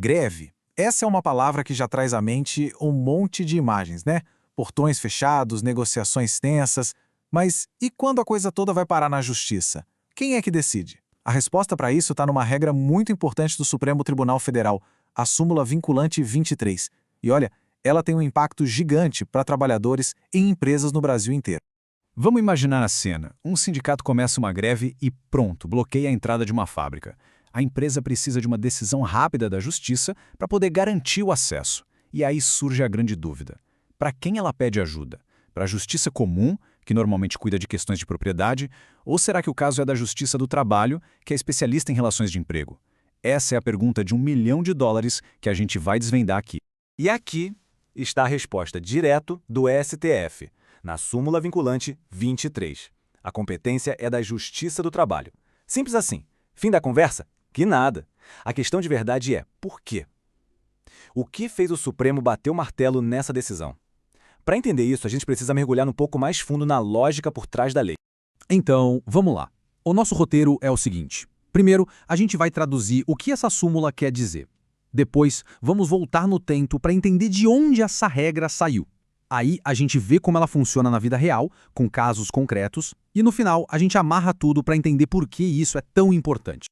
greve. Essa é uma palavra que já traz à mente um monte de imagens, né? Portões fechados, negociações tensas. Mas e quando a coisa toda vai parar na justiça? Quem é que decide? A resposta para isso está numa regra muito importante do Supremo Tribunal Federal, a súmula vinculante 23. E olha, ela tem um impacto gigante para trabalhadores e empresas no Brasil inteiro. Vamos imaginar a cena. Um sindicato começa uma greve e pronto, bloqueia a entrada de uma fábrica. A empresa precisa de uma decisão rápida da justiça para poder garantir o acesso. E aí surge a grande dúvida. Para quem ela pede ajuda? Para a justiça comum, que normalmente cuida de questões de propriedade, ou será que o caso é da Justiça do Trabalho, que é especialista em relações de emprego? Essa é a pergunta de $1 milhão que a gente vai desvendar aqui. E aqui está a resposta direto do STF, na súmula vinculante 23. A competência é da Justiça do Trabalho. Simples assim. Fim da conversa? Que nada. A questão de verdade é por quê? O que fez o Supremo bater o martelo nessa decisão? Para entender isso, a gente precisa mergulhar um pouco mais fundo na lógica por trás da lei. Então, vamos lá. O nosso roteiro é o seguinte. Primeiro, a gente vai traduzir o que essa súmula quer dizer. Depois, vamos voltar no tempo para entender de onde essa regra saiu. Aí, a gente vê como ela funciona na vida real, com casos concretos, e no final, a gente amarra tudo para entender por que isso é tão importante.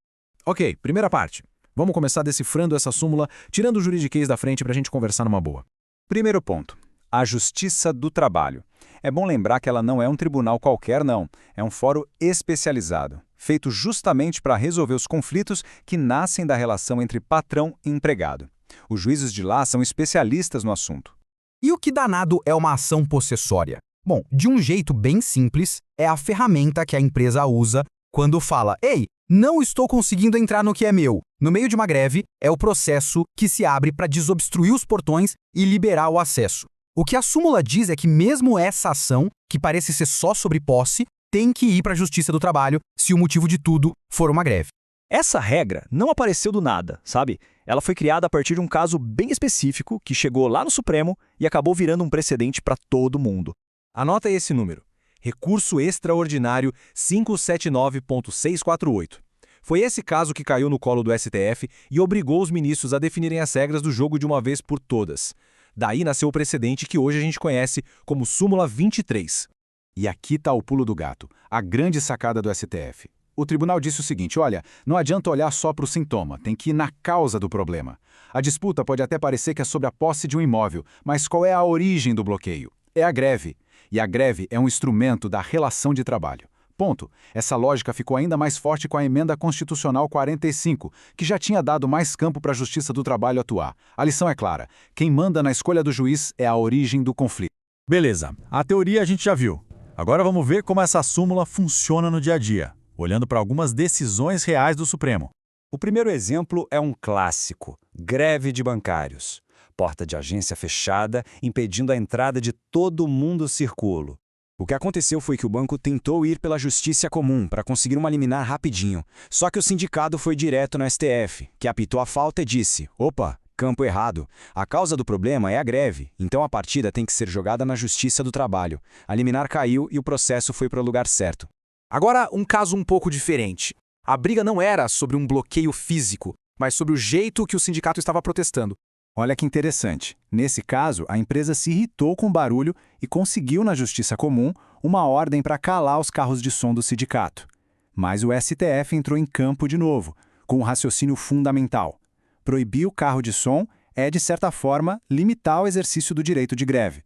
Ok, primeira parte. Vamos começar decifrando essa súmula, tirando o juridiquês da frente para a gente conversar numa boa. Primeiro ponto. A Justiça do Trabalho. É bom lembrar que ela não é um tribunal qualquer, não. É um fórum especializado, feito justamente para resolver os conflitos que nascem da relação entre patrão e empregado. Os juízes de lá são especialistas no assunto. E o que danado é uma ação possessória? Bom, de um jeito bem simples, é a ferramenta que a empresa usa quando fala: "Ei, não estou conseguindo entrar no que é meu". No meio de uma greve, é o processo que se abre para desobstruir os portões e liberar o acesso. O que a súmula diz é que mesmo essa ação, que parece ser só sobre posse, tem que ir para a Justiça do Trabalho se o motivo de tudo for uma greve. Essa regra não apareceu do nada, sabe? Ela foi criada a partir de um caso bem específico que chegou lá no Supremo e acabou virando um precedente para todo mundo. Anota esse número. Recurso Extraordinário 579.648. Foi esse caso que caiu no colo do STF e obrigou os ministros a definirem as regras do jogo de uma vez por todas. Daí nasceu o precedente que hoje a gente conhece como súmula 23. E aqui está o pulo do gato, a grande sacada do STF. O tribunal disse o seguinte: olha, não adianta olhar só para o sintoma, tem que ir na causa do problema. A disputa pode até parecer que é sobre a posse de um imóvel, mas qual é a origem do bloqueio? É a greve. E a greve é um instrumento da relação de trabalho. Ponto. Essa lógica ficou ainda mais forte com a Emenda Constitucional 45, que já tinha dado mais campo para a Justiça do Trabalho atuar. A lição é clara: quem manda na escolha do juiz é a origem do conflito. Beleza, a teoria a gente já viu. Agora vamos ver como essa súmula funciona no dia a dia, olhando para algumas decisões reais do Supremo. O primeiro exemplo é um clássico: greve de bancários. Porta de agência fechada, impedindo a entrada de todo mundo circulo. O que aconteceu foi que o banco tentou ir pela justiça comum para conseguir uma liminar rapidinho. Só que o sindicato foi direto no STF, que apitou a falta e disse: opa, campo errado. A causa do problema é a greve, então a partida tem que ser jogada na Justiça do Trabalho. A liminar caiu e o processo foi para o lugar certo. Agora, um caso um pouco diferente. A briga não era sobre um bloqueio físico, mas sobre o jeito que o sindicato estava protestando. Olha que interessante. Nesse caso, a empresa se irritou com o barulho e conseguiu na Justiça Comum uma ordem para calar os carros de som do sindicato. Mas o STF entrou em campo de novo, com um raciocínio fundamental. Proibir o carro de som é, de certa forma, limitar o exercício do direito de greve.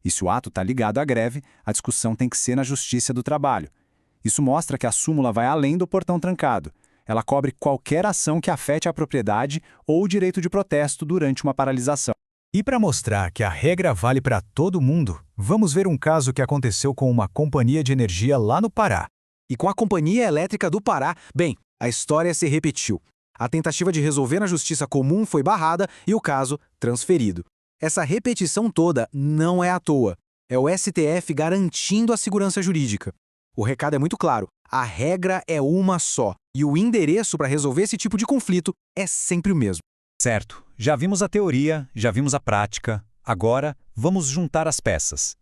E se o ato está ligado à greve, a discussão tem que ser na Justiça do Trabalho. Isso mostra que a súmula vai além do portão trancado. Ela cobre qualquer ação que afete a propriedade ou o direito de protesto durante uma paralisação. E para mostrar que a regra vale para todo mundo, vamos ver um caso que aconteceu com uma companhia de energia lá no Pará. E com a Companhia Elétrica do Pará, bem, a história se repetiu. A tentativa de resolver na Justiça Comum foi barrada e o caso transferido. Essa repetição toda não é à toa. É o STF garantindo a segurança jurídica. O recado é muito claro: a regra é uma só, e o endereço para resolver esse tipo de conflito é sempre o mesmo. Certo, já vimos a teoria, já vimos a prática, agora vamos juntar as peças.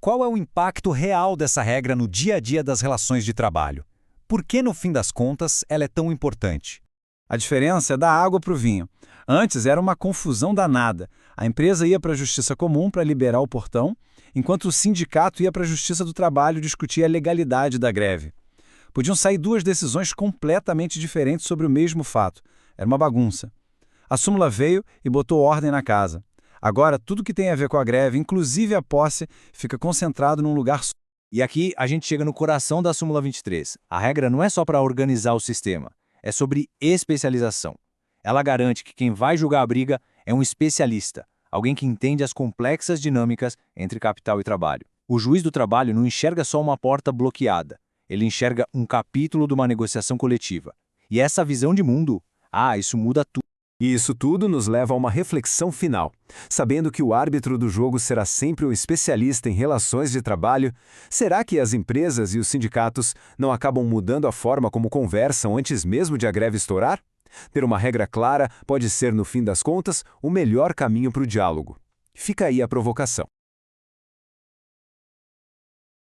Qual é o impacto real dessa regra no dia a dia das relações de trabalho? Por que, no fim das contas, ela é tão importante? A diferença é da água para o vinho. Antes era uma confusão danada. A empresa ia para a Justiça Comum para liberar o portão, enquanto o sindicato ia para a Justiça do Trabalho discutir a legalidade da greve. Podiam sair duas decisões completamente diferentes sobre o mesmo fato. Era uma bagunça. A súmula veio e botou ordem na casa. Agora, tudo que tem a ver com a greve, inclusive a posse, fica concentrado num lugar só. E aqui a gente chega no coração da súmula 23. A regra não é só para organizar o sistema, é sobre especialização. Ela garante que quem vai julgar a briga é um especialista, alguém que entende as complexas dinâmicas entre capital e trabalho. O juiz do trabalho não enxerga só uma porta bloqueada, ele enxerga um capítulo de uma negociação coletiva. E essa visão de mundo, isso muda tudo. E isso tudo nos leva a uma reflexão final. Sabendo que o árbitro do jogo será sempre um especialista em relações de trabalho, será que as empresas e os sindicatos não acabam mudando a forma como conversam antes mesmo de a greve estourar? Ter uma regra clara pode ser, no fim das contas, o melhor caminho para o diálogo. Fica aí a provocação.